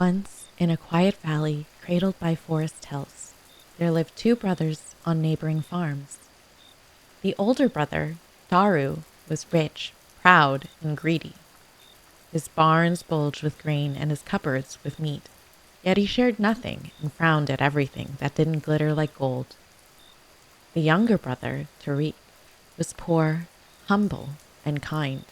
Once, in a quiet valley cradled by forest hills, there lived two brothers on neighboring farms. The older brother, Daru, was rich, proud, and greedy. His barns bulged with grain and his cupboards with meat, yet he shared nothing and frowned at everything that didn't glitter like gold. The younger brother, Tariq, was poor, humble, and kind.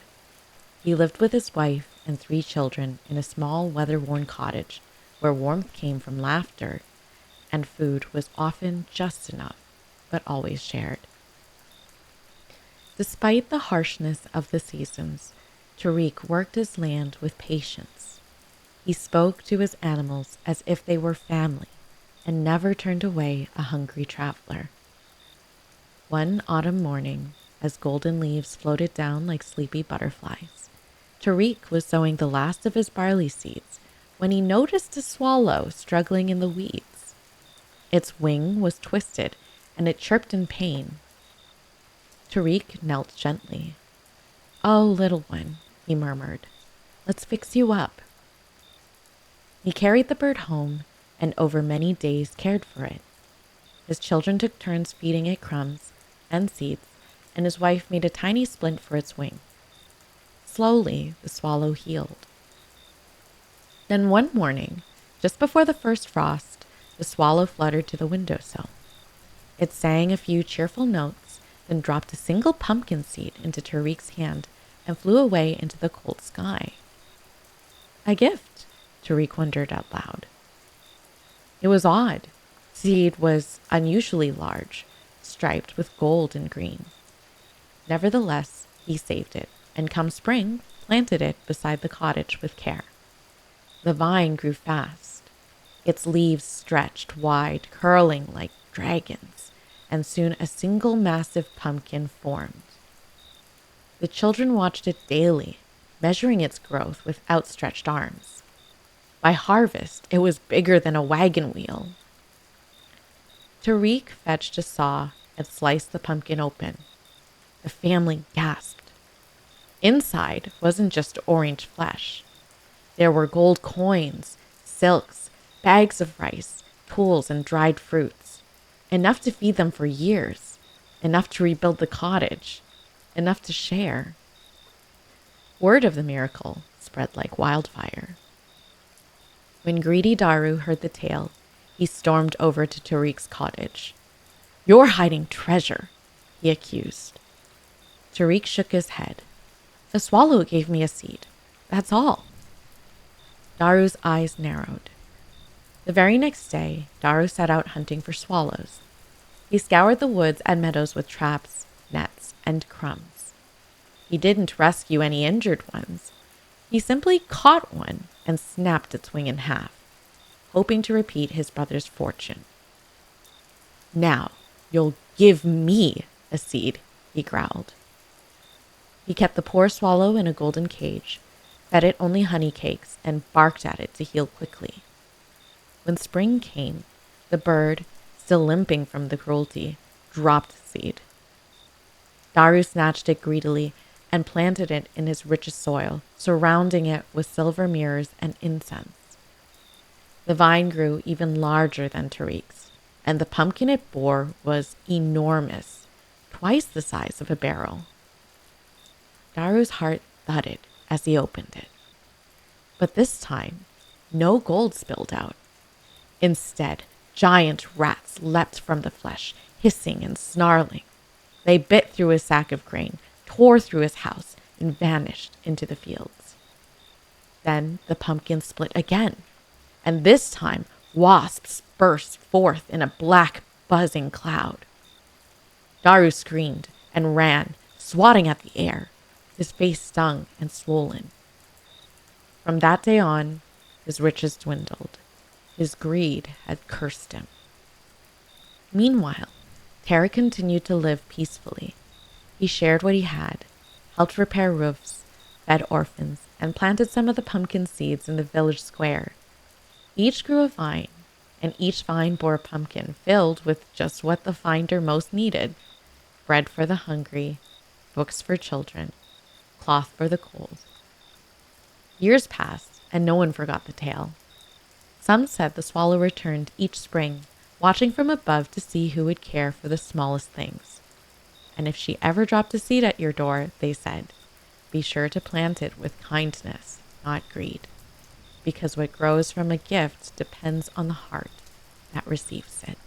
He lived with his wife and three children in a small, weather-worn cottage where warmth came from laughter and food was often just enough, but always shared. Despite the harshness of the seasons, Tariq worked his land with patience. He spoke to his animals as if they were family and never turned away a hungry traveler. One autumn morning, as golden leaves floated down like sleepy butterflies, Tariq was sowing the last of his barley seeds when he noticed a swallow struggling in the weeds. Its wing was twisted and it chirped in pain. Tariq knelt gently. "Oh, little one," he murmured, "let's fix you up." He carried the bird home and over many days cared for it. His children took turns feeding it crumbs and seeds, and his wife made a tiny splint for its wing. Slowly, the swallow healed. Then one morning, just before the first frost, the swallow fluttered to the windowsill. It sang a few cheerful notes, then dropped a single pumpkin seed into Tariq's hand and flew away into the cold sky. A gift, Tariq wondered out loud. It was odd. The seed was unusually large, striped with gold and green. Nevertheless, he saved it, and come spring, planted it beside the cottage with care. The vine grew fast. Its leaves stretched wide, curling like dragons, and soon a single massive pumpkin formed. The children watched it daily, measuring its growth with outstretched arms. By harvest, it was bigger than a wagon wheel. Tariq fetched a saw and sliced the pumpkin open. The family gasped. Inside wasn't just orange flesh. There were gold coins, silks, bags of rice, tools, and dried fruits. Enough to feed them for years. Enough to rebuild the cottage. Enough to share. Word of the miracle spread like wildfire. When greedy Daru heard the tale, he stormed over to Tariq's cottage. "You're hiding treasure," he accused. Tariq shook his head. "A swallow gave me a seed. That's all." Daru's eyes narrowed. The very next day, Daru set out hunting for swallows. He scoured the woods and meadows with traps, nets, and crumbs. He didn't rescue any injured ones. He simply caught one and snapped its wing in half, hoping to repeat his brother's fortune. "Now, you'll give me a seed," he growled. He kept the poor swallow in a golden cage, fed it only honey cakes, and barked at it to heal quickly. When spring came, the bird, still limping from the cruelty, dropped the seed. Daru snatched it greedily and planted it in his richest soil, surrounding it with silver mirrors and incense. The vine grew even larger than Tariq's, and the pumpkin it bore was enormous, twice the size of a barrel. Daru's heart thudded as he opened it. But this time, no gold spilled out. Instead, giant rats leapt from the flesh, hissing and snarling. They bit through his sack of grain, tore through his house, and vanished into the fields. Then the pumpkin split again, and this time wasps burst forth in a black, buzzing cloud. Daru screamed and ran, swatting at the air, his face stung and swollen. From that day on, his riches dwindled. His greed had cursed him. Meanwhile, Tara continued to live peacefully. He shared what he had, helped repair roofs, fed orphans, and planted some of the pumpkin seeds in the village square. Each grew a vine, and each vine bore a pumpkin filled with just what the finder most needed: bread for the hungry, books for children, cloth for the cold. Years passed, and no one forgot the tale. Some said the swallow returned each spring, watching from above to see who would care for the smallest things. And if she ever dropped a seed at your door, they said, be sure to plant it with kindness, not greed, because what grows from a gift depends on the heart that receives it.